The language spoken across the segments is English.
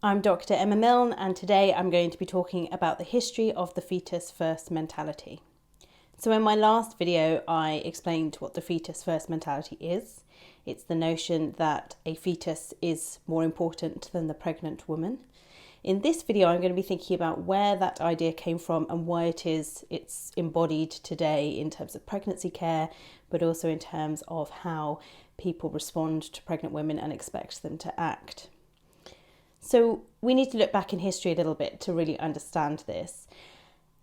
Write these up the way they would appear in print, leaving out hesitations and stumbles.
I'm Dr. Emma Milne, and today I'm going to be talking about the history of the fetus-first mentality. So in my last video, I explained what the fetus-first mentality is. It's the notion that a fetus is more important than the pregnant woman. In this video, I'm going to be thinking about where that idea came from and why it's embodied today in terms of pregnancy care, but also in terms of how people respond to pregnant women and expect them to act. So we need to look back in history a little bit to really understand this.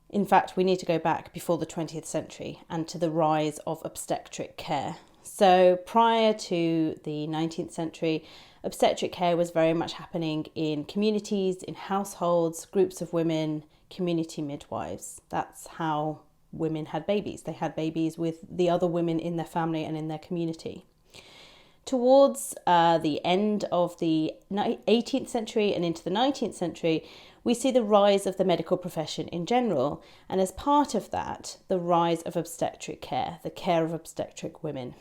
In fact, we need to go back before the 20th century and to the rise of obstetric care. So prior to the 19th century, obstetric care was very much happening in communities, in households, groups of women, community midwives. That's how women had babies. They had babies with the other women in their family and in their community. Towards the end of the 18th century and into the 19th century, we see the rise of the medical profession in general, and as part of that, the rise of obstetric care, the care of obstetric women.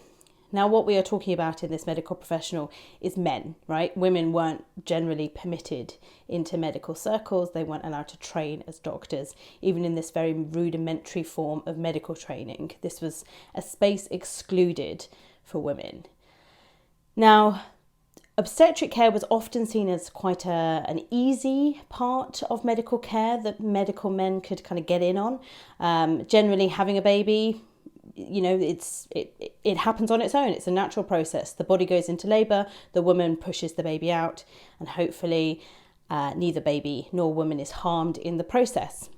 Now, what we are talking about in this medical professional is men, right? Women weren't generally permitted into medical circles. They weren't allowed to train as doctors, even in this very rudimentary form of medical training. This was a space excluded for women. Now, obstetric care was often seen as quite an easy part of medical care that medical men could kind of get in on. Generally, having a baby, it happens on its own. It's a natural process. The body goes into labour, the woman pushes the baby out, and hopefully neither baby nor woman is harmed in the process.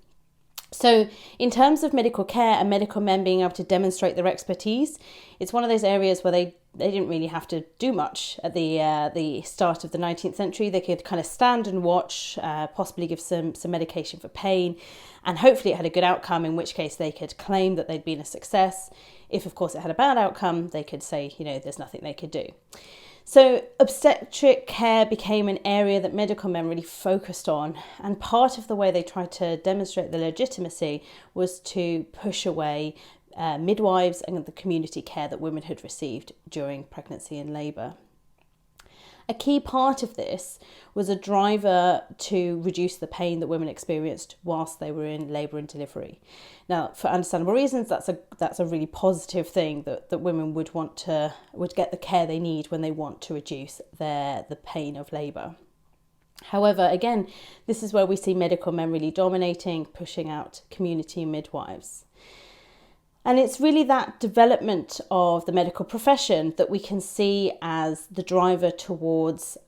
So in terms of medical care and medical men being able to demonstrate their expertise, it's one of those areas where they didn't really have to do much at the start of the 19th century. They could kind of stand and watch, possibly give some medication for pain, and hopefully it had a good outcome, in which case they could claim that they'd been a success. If, of course, it had a bad outcome, they could say, there's nothing they could do. So obstetric care became an area that medical men really focused on, and part of the way they tried to demonstrate the legitimacy was to push away midwives and the community care that women had received during pregnancy and labour. A key part of this was a driver to reduce the pain that women experienced whilst they were in labour and delivery. Now, for understandable reasons, that's a really positive thing that women would get the care they need when they want to reduce the pain of labour. However, again, this is where we see medical men really dominating, pushing out community midwives. And it's really that development of the medical profession that we can see as the driver towards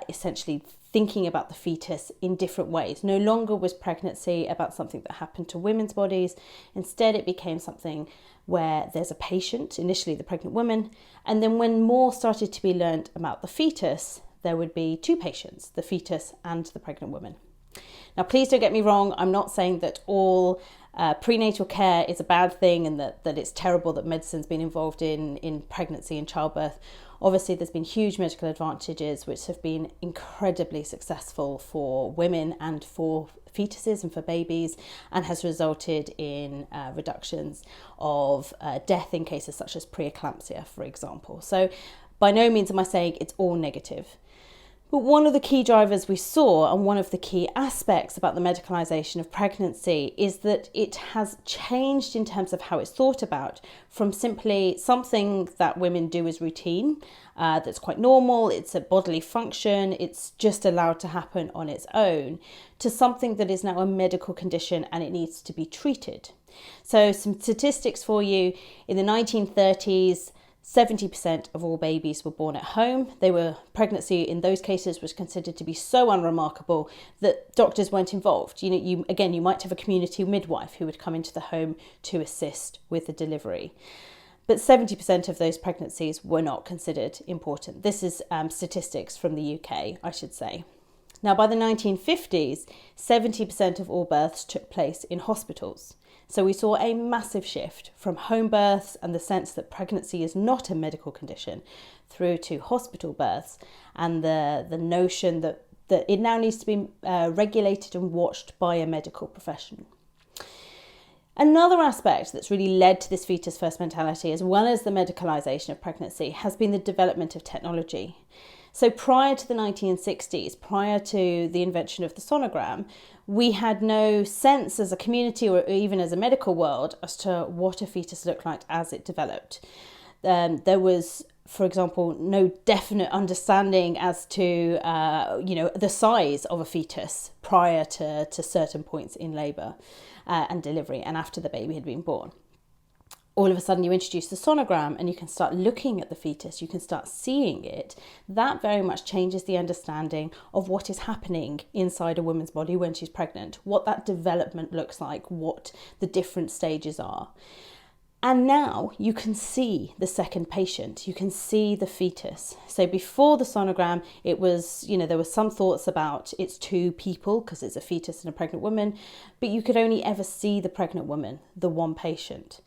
essentially thinking about the fetus in different ways. No longer was pregnancy about something that happened to women's bodies. Instead, it became something where there's a patient, initially the pregnant woman, and then when more started to be learned about the fetus, there would be two patients, the fetus and the pregnant woman. Now, please don't get me wrong. I'm not saying that all prenatal care is a bad thing and that it's terrible that medicine's been involved in pregnancy and childbirth. Obviously, there's been huge medical advantages which have been incredibly successful for women and for fetuses and for babies, and has resulted in reductions of death in cases such as preeclampsia, for example. So by no means am I saying it's all negative. But one of the key drivers we saw, and one of the key aspects about the medicalisation of pregnancy, is that it has changed in terms of how it's thought about, from simply something that women do as routine, that's quite normal, it's a bodily function, it's just allowed to happen on its own, to something that is now a medical condition and it needs to be treated. So some statistics for you. In the 1930s, 70% of all babies were born at home. Pregnancy in those cases was considered to be so unremarkable that doctors weren't involved. You might have a community midwife who would come into the home to assist with the delivery. But 70% of those pregnancies were not considered important. This is statistics from the UK, I should say. Now, by the 1950s, 70% of all births took place in hospitals. So we saw a massive shift from home births and the sense that pregnancy is not a medical condition through to hospital births, and the notion that it now needs to be regulated and watched by a medical professional. Another aspect that's really led to this fetus-first mentality, as well as the medicalisation of pregnancy, has been the development of technology. So prior to the 1960s, prior to the invention of the sonogram, we had no sense as a community or even as a medical world as to what a fetus looked like as it developed. There was, for example, no definite understanding as to, the size of a fetus prior to certain points in labour and delivery and after the baby had been born. All of a sudden you introduce the sonogram and you can start looking at the fetus, you can start seeing it. That very much changes the understanding of what is happening inside a woman's body when she's pregnant, what that development looks like, what the different stages are. And now you can see the second patient, you can see the fetus. So before the sonogram, it was, there were some thoughts about it's two people because it's a fetus and a pregnant woman, but you could only ever see the pregnant woman, the one patient.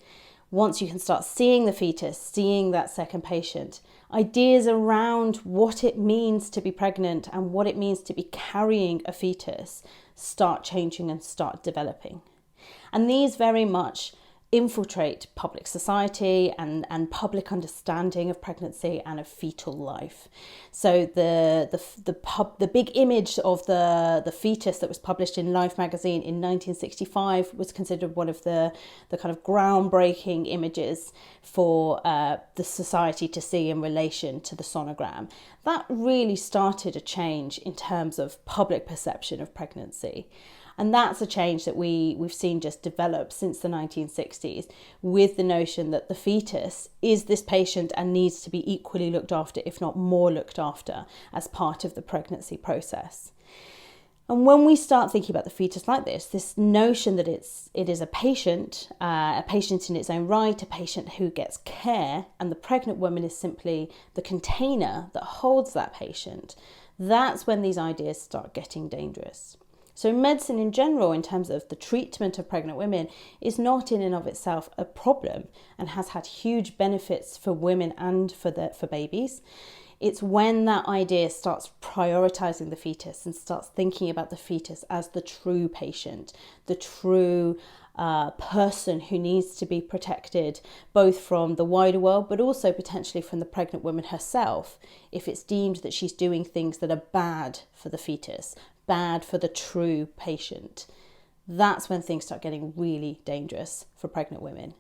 Once you can start seeing the fetus, seeing that second patient, ideas around what it means to be pregnant and what it means to be carrying a fetus start changing and start developing. And these very much infiltrate public society and public understanding of pregnancy and of fetal life. So the big image of the fetus that was published in Life magazine in 1965 was considered one of the kind of groundbreaking images for the society to see in relation to the sonogram. That really started a change in terms of public perception of pregnancy. And that's a change that we've seen just develop since the 1960s, with the notion that the fetus is this patient and needs to be equally looked after, if not more looked after, as part of the pregnancy process. And when we start thinking about the fetus like this notion that it is a patient in its own right, a patient who gets care, and the pregnant woman is simply the container that holds that patient, that's when these ideas start getting dangerous. So medicine in general, in terms of the treatment of pregnant women, is not in and of itself a problem and has had huge benefits for women and for babies. It's when that idea starts prioritizing the fetus and starts thinking about the fetus as the true patient, the true person who needs to be protected both from the wider world but also potentially from the pregnant woman herself, if it's deemed that she's doing things that are bad for the fetus, bad for the true patient. That's when things start getting really dangerous for pregnant women.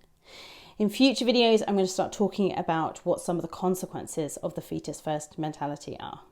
In future videos, I'm going to start talking about what some of the consequences of the fetus-first mentality are.